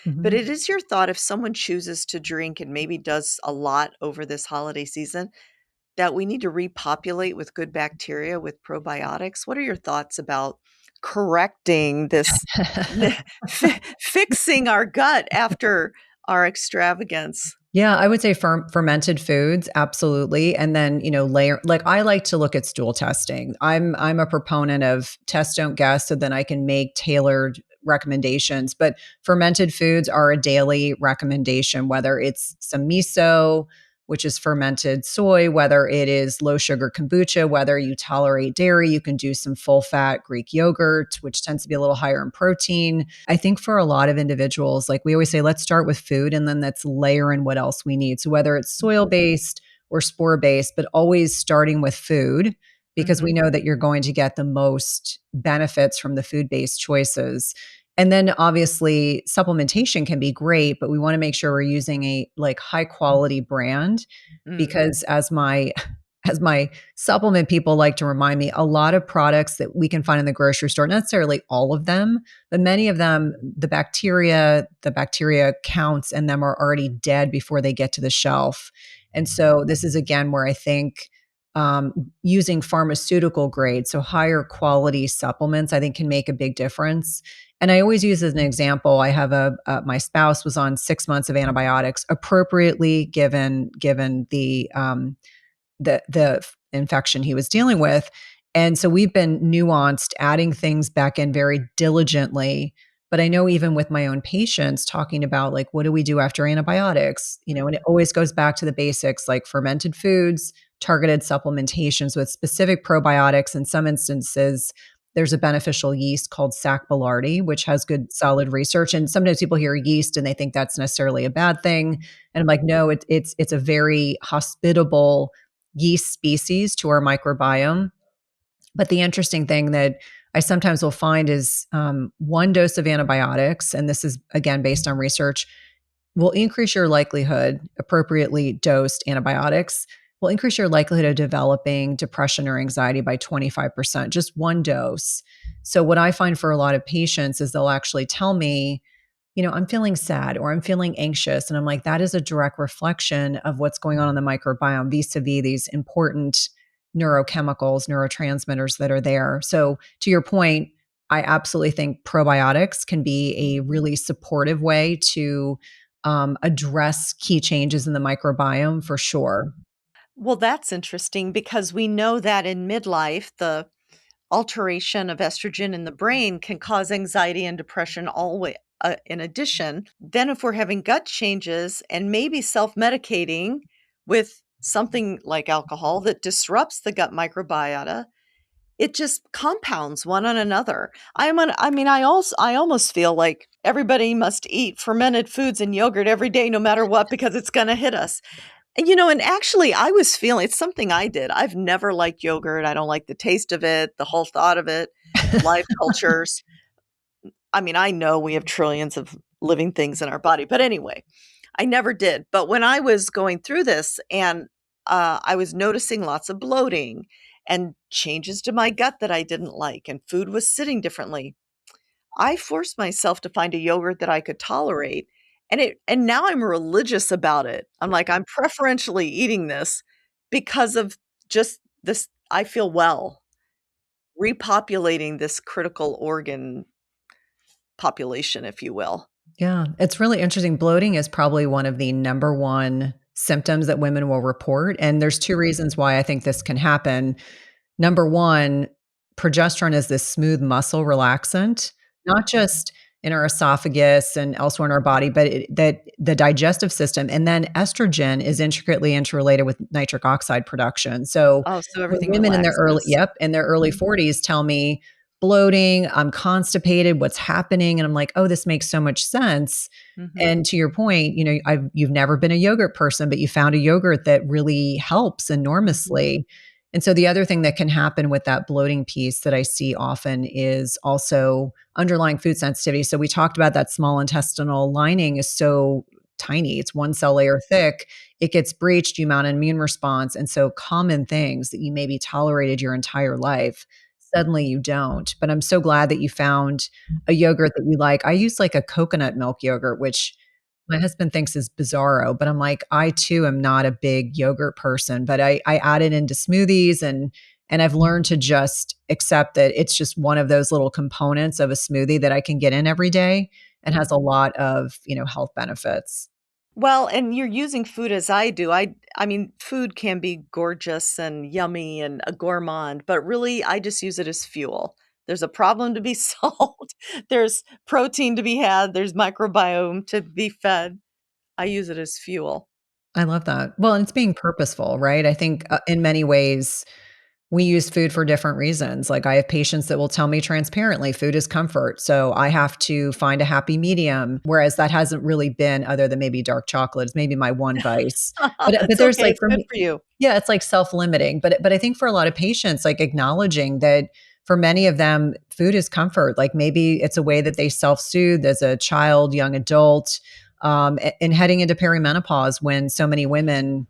But Mhm. it is your thought if someone chooses to drink and maybe does a lot over this holiday season, that we need to repopulate with good bacteria with probiotics. What are your thoughts about correcting this, fixing our gut after our extravagance? Yeah, I would say fermented foods, absolutely. And then, layer like I like to look at stool testing. I'm a proponent of test don't guess so then I can make tailored recommendations. But fermented foods are a daily recommendation, whether it's some miso, which is fermented soy, whether it is low sugar kombucha, whether you tolerate dairy, you can do some full fat Greek yogurt, which tends to be a little higher in protein. I think for a lot of individuals, like we always say, let's start with food and then let's layer in what else we need. So whether it's soil based or spore based, but always starting with food because we Mhm. know that you're going to get the most benefits from the food based choices. And then obviously supplementation can be great, but we want to make sure we're using a like high quality brand Mm. because as my supplement people like to remind me, a lot of products that we can find in the grocery store, not necessarily all of them, but many of them, the bacteria counts in them are already dead before they get to the shelf. And so this is again where I think using pharmaceutical grade, so higher quality supplements, I think can make a big difference. And I always use as an example, I have my spouse was on 6 months of antibiotics, appropriately given the infection he was dealing with. And so we've been nuanced, adding things back in very diligently. But I know even with my own patients talking about like, what do we do after antibiotics? And it always goes back to the basics like fermented foods, targeted supplementations with specific probiotics. In some instances, there's a beneficial yeast called Sac boulardii, which has good solid research. And sometimes people hear yeast and they think that's necessarily a bad thing. And I'm like, no, it's a very hospitable yeast species to our microbiome. But the interesting thing that I sometimes will find is one dose of antibiotics, and this is again based on research, will increase your likelihood, appropriately dosed antibiotics, will increase your likelihood of developing depression or anxiety by 25%, just one dose. So, what I find for a lot of patients is they'll actually tell me, I'm feeling sad or I'm feeling anxious. And I'm like, that is a direct reflection of what's going on in the microbiome vis a vis these important neurochemicals, neurotransmitters that are there. So, to your point, I absolutely think probiotics can be a really supportive way to address key changes in the microbiome for sure. Well, that's interesting because we know that in midlife, the alteration of estrogen in the brain can cause anxiety and depression always. In addition, then if we're having gut changes and maybe self-medicating with something like alcohol that disrupts the gut microbiota, it just compounds one on another. I mean, I almost feel like everybody must eat fermented foods and yogurt every day, no matter what, because it's going to hit us. And actually, I was feeling it's something I did. I've never liked yogurt. I don't like the taste of it, the whole thought of it, live cultures. I mean, I know we have trillions of living things in our body, but anyway, I never did. But when I was going through this and I was noticing lots of bloating and changes to my gut that I didn't like, and food was sitting differently, I forced myself to find a yogurt that I could tolerate, and now I'm religious about it. I'm like, I'm preferentially eating this because of just this. I feel well, repopulating this critical organ population, if you will. Yeah, it's really interesting. Bloating is probably one of the number one symptoms that women will report. And there's two reasons why I think this can happen. Number one, progesterone is this smooth muscle relaxant, not just in our esophagus and elsewhere in our body, but that the digestive system. And then estrogen is intricately interrelated with nitric oxide production. So Oh, so when everything women in their early, relaxes. yep, in their early 40s tell me bloating, I'm constipated, what's happening? And I'm like, oh, this makes so much sense. Mhm. And to your point, you've never been a yogurt person, but you found a yogurt that really helps Mhm. enormously. And so the other thing that can happen with that bloating piece that I see often is also underlying food sensitivity. So we talked about that small intestinal lining is so tiny, it's one cell layer thick. It gets breached, you mount an immune response. And so common things that you maybe tolerated your entire life suddenly you don't. But I'm so glad that you found a yogurt that you like. I use like a coconut milk yogurt, which my husband thinks is bizarro, but I'm like, I too am not a big yogurt person, but I add it into smoothies and I've learned to just accept that it's just one of those little components of a smoothie that I can get in every day and has a lot of, health benefits. Well, and you're using food as I do. I mean, food can be gorgeous and yummy and a gourmand, but really I just use it as fuel. There's a problem to be solved. There's protein to be had. There's microbiome to be fed. I use it as fuel. I love that. Well, and it's being purposeful, right? I think in many ways we use food for different reasons. Like I have patients that will tell me transparently food is comfort. So I have to find a happy medium. Whereas that hasn't really been, other than maybe dark chocolate, is maybe my one vice. But It's there's okay. like It's for good me, for you. yeah, it's like self-limiting. But I think for a lot of patients, like acknowledging that for many of them, food is comfort. Like maybe it's a way that they self-soothe as a child, young adult, and heading into perimenopause when so many women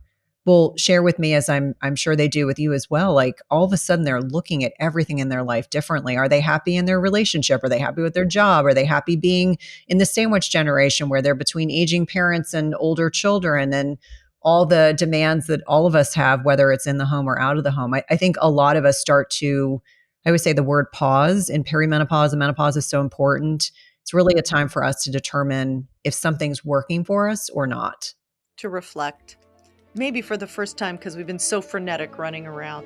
will share with me, as I'm sure they do with you as well, like all of a sudden they're looking at everything in their life differently. Are they happy in their relationship? Are they happy with their job? Are they happy being in the sandwich generation where they're between aging parents and older children and all the demands that all of us have, whether it's in the home or out of the home? I think a lot of us start to, I would say the word pause in perimenopause and menopause is so important. It's really a time for us to determine if something's working for us or not. To reflect. Maybe for the first time because we've been so frenetic running around.